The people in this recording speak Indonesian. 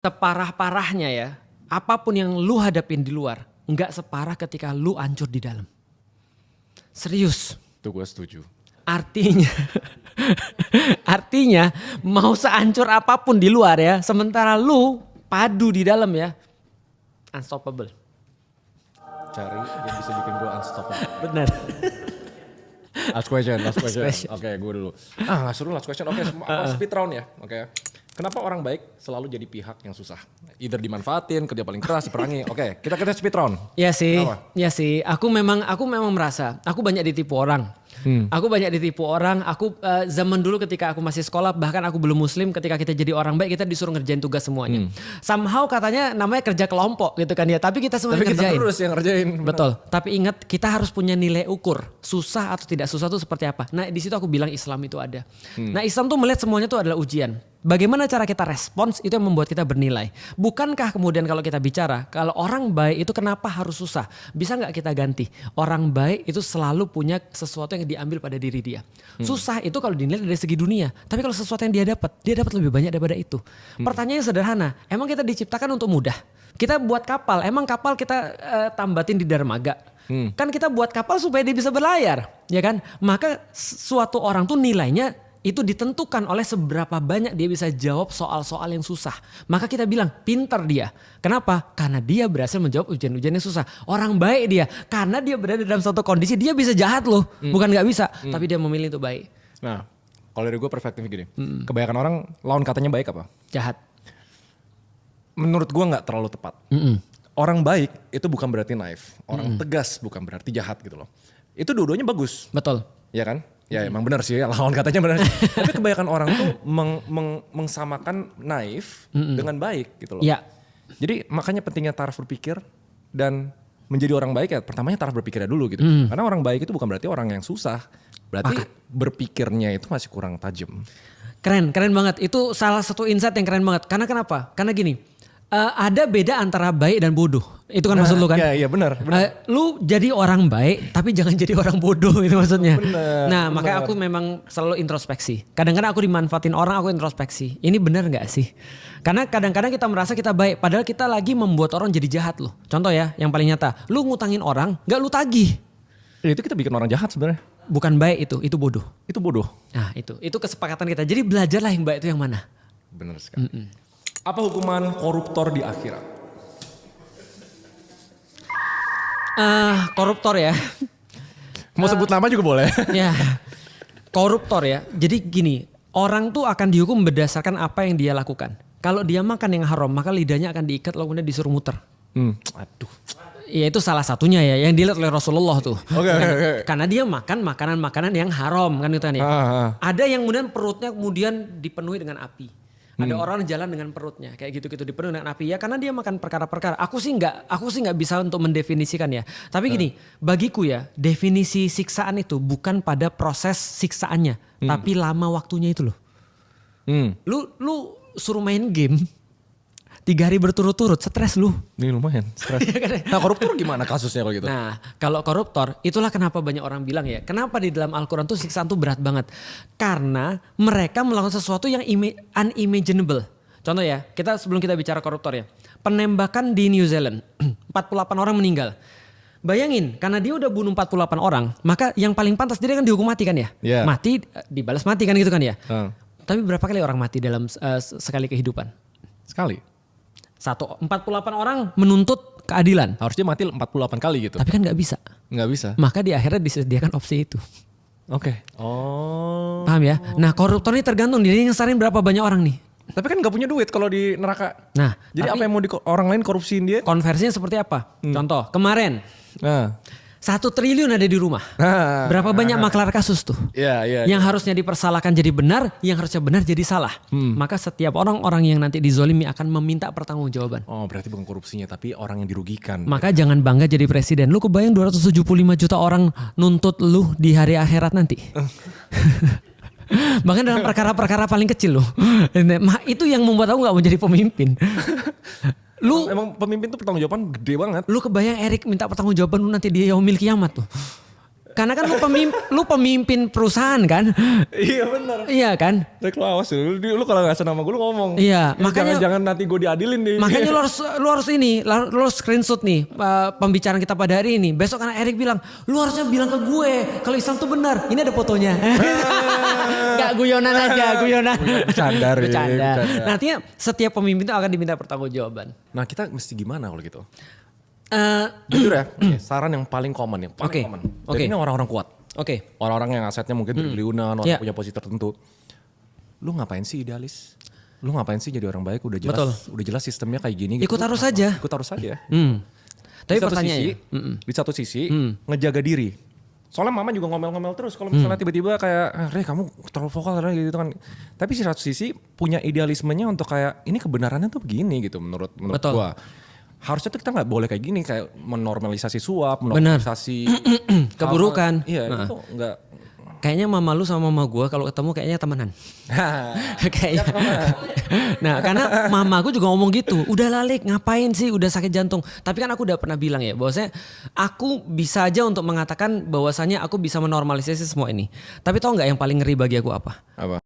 Separah-parahnya ya, apapun yang lu hadapin di luar, nggak separah ketika lu hancur di dalam. Serius. Itu gue setuju. Artinya, artinya mau sehancur apapun di luar ya, sementara lu padu di dalam ya, unstoppable. Cari yang bisa bikin gue unstoppable. Benar. Last question. question. Oke, gue dulu. Gak seru last question. Oke, speed round ya. Oke. Kenapa orang baik selalu jadi pihak yang susah? Either dimanfaatin, kerja paling keras, diperangi. Oke, kita speed round. Ya sih, Kenapa? ya sih. Aku memang merasa, aku banyak ditipu orang. Aku banyak ditipu orang. Aku zaman dulu ketika aku masih sekolah, bahkan aku belum muslim, ketika kita jadi orang baik, kita disuruh ngerjain tugas semuanya. Somehow katanya namanya kerja kelompok gitu kan ya. Tapi kita semua Tapi ngerjain. kita terus yang ngerjain. Betul. Tapi ingat, kita harus punya nilai ukur. Susah atau tidak susah itu seperti apa. Nah di situ aku bilang Islam itu ada. Nah Islam tuh melihat semuanya itu adalah ujian. Bagaimana cara kita respons itu yang membuat kita bernilai. Bukankah kemudian kalau kita bicara, kalau orang baik itu kenapa harus susah? Bisa gak kita ganti? Orang baik itu selalu punya sesuatu yang diambil pada diri dia. Susah itu kalau dinilai dari segi dunia. Tapi kalau sesuatu yang dia dapat lebih banyak daripada itu. Pertanyaannya sederhana, emang kita diciptakan untuk mudah? Kita buat kapal, emang kapal kita tambatin di dermaga? Kan kita buat kapal supaya dia bisa berlayar, ya kan? Maka suatu orang tuh nilainya itu ditentukan oleh seberapa banyak dia bisa jawab soal-soal yang susah. Maka kita bilang pintar dia. Kenapa? Karena dia berhasil menjawab ujian-ujian yang susah. Orang baik dia. Karena dia berada dalam suatu kondisi dia bisa jahat loh. Bukan gak bisa. Tapi dia memilih untuk baik. Nah, kalau dari gue perspektif gini. Kebanyakan orang lawan katanya baik apa? Jahat. Menurut gue gak terlalu tepat. Orang baik itu bukan berarti naif. Orang tegas bukan berarti jahat gitu loh. Itu dua-duanya bagus. Betul. Ya kan? Ya emang benar sih, lawan katanya benar. Tapi kebanyakan orang tuh mengsamakan naif dengan baik gitu loh. Ya. Jadi makanya pentingnya taraf berpikir dan menjadi orang baik ya pertamanya taraf berpikirnya dulu gitu. Karena orang baik itu bukan berarti orang yang susah. Berarti berpikirnya itu masih kurang tajam. Keren banget. Itu salah satu insight yang keren banget. Karena kenapa? Karena gini, ada beda antara baik dan bodoh. Itu kan maksud lu kan? Iya benar. Lu jadi orang baik tapi jangan jadi orang bodoh itu maksudnya. Bener. Makanya aku memang selalu introspeksi. Kadang-kadang aku dimanfaatin orang, aku introspeksi. Ini benar gak sih? Karena kadang-kadang kita merasa kita baik padahal kita lagi membuat orang jadi jahat loh. Contoh ya yang paling nyata. Lu ngutangin orang gak lu tagih. Itu kita bikin orang jahat sebenarnya. Bukan baik itu bodoh. Itu bodoh. Nah itu kesepakatan kita. Jadi belajarlah yang baik itu yang mana. Benar sekali. Apa hukuman koruptor di akhirat? Koruptor ya. Mau sebut nama juga boleh. Ya, koruptor ya. Jadi gini, orang tuh akan dihukum berdasarkan apa yang dia lakukan. Kalau dia makan yang haram, maka lidahnya akan diikat lalu kemudian disuruh muter. Aduh. Ya itu salah satunya ya, yang dilihat oleh Rasulullah tuh. Oke. Karena dia makan makanan-makanan yang haram kan itu kan ya. Ada yang kemudian perutnya kemudian dipenuhi dengan api. Ada orang jalan dengan perutnya kayak gitu-gitu dipenuhi dengan api ya karena dia makan perkara-perkara. Aku sih nggak bisa untuk mendefinisikan ya. Tapi gini, bagiku ya definisi siksaan itu bukan pada proses siksaannya, tapi lama waktunya itu loh. Lu suruh main game 3 hari berturut-turut, stres lu. Ini lumayan stres. Nah koruptor gimana kasusnya kalau gitu? Nah kalau koruptor itulah kenapa banyak orang bilang ya. Kenapa di dalam Al-Quran tuh siksaan tuh berat banget. Karena mereka melakukan sesuatu yang unimaginable. Contoh ya, sebelum kita bicara koruptor ya. Penembakan di New Zealand, 48 orang meninggal. Bayangin, karena dia udah bunuh 48 orang, maka yang paling pantas dia kan dihukum mati kan ya. Yeah. Mati, dibalas mati kan gitu kan ya. Tapi berapa kali orang mati dalam sekali kehidupan? Sekali. 48 orang menuntut keadilan. Harusnya mati 48 kali gitu. Tapi kan gak bisa. Nggak bisa. Maka di akhirnya disediakan opsi itu. Oke. Oh. Paham ya? Nah koruptor ini tergantung dia ngesarin berapa banyak orang nih. Tapi kan nggak punya duit kalau di neraka. Nah. Jadi apa yang mau orang lain korupsiin dia? Konversinya seperti apa? Contoh kemarin. 1 triliun ada di rumah. Berapa banyak maklar kasus tuh? Iya. Yang harusnya dipersalahkan jadi benar, yang harusnya benar jadi salah. Maka setiap orang-orang yang nanti dizolimi akan meminta pertanggungjawaban. Oh berarti bukan korupsinya tapi orang yang dirugikan. Maka jangan bangga jadi presiden. Lu kebayang 275 juta orang nuntut lu di hari akhirat nanti. Bahkan dalam perkara-perkara paling kecil loh. Itu yang membuat aku gak mau jadi pemimpin. Emang pemimpin tuh pertanggungjawaban gede banget. Lu kebayang Erik minta pertanggungjawaban lu nanti di yaumil kiamat tuh. Karena kan lu pemimpin perusahaan kan? Iya benar. Iya kan? Rek lu awas lu kalau nggak senang sama gue lu ngomong. Iya, makanya jangan nanti gue diadilin nih. Makanya lu harus screenshot nih pembicaraan kita pada hari ini. Besok karena Erik bilang, lu harusnya bilang ke gue kalau Islam tuh benar. Ini ada fotonya. Gak guyonan aja, guyonan. Bercanda. Nantinya setiap pemimpin itu akan diminta pertanggungjawaban. Nah kita mesti gimana kalau gitu? Jujur ya, saran yang paling common ya, paling common. Dan ini orang-orang kuat. Oke. Orang-orang yang asetnya mungkin triliunan, orang Yeah. punya posisi tertentu. Lu ngapain sih idealis? Lu ngapain sih jadi orang baik? Udah jelas sistemnya kayak gini. Ikut arus saja. Ikut arus saja. Tapi Di satu pertanyaannya, di satu sisi ngejaga diri. Soalnya mama juga ngomel-ngomel terus kalau misalnya tiba-tiba kayak, Re kamu terlalu vokal gitu kan. Tapi di satu sisi punya idealismenya untuk kayak ini kebenarannya tuh begini gitu menurut Betul. gua. Harusnya tuh kita nggak boleh kayak gini kayak menormalisasi suap, menormalisasi keburukan. Iya itu nggak. Kayaknya mama lu sama mama gue kalau ketemu kayaknya temenan. Kayaknya. Nah karena mama gue juga ngomong gitu. Udah Lalik ngapain sih udah sakit jantung. Tapi kan aku udah pernah bilang ya bahwasanya aku bisa aja untuk mengatakan bahwasanya aku bisa menormalisasi semua ini. Tapi tau gak yang paling ngeri bagi aku apa? Apa?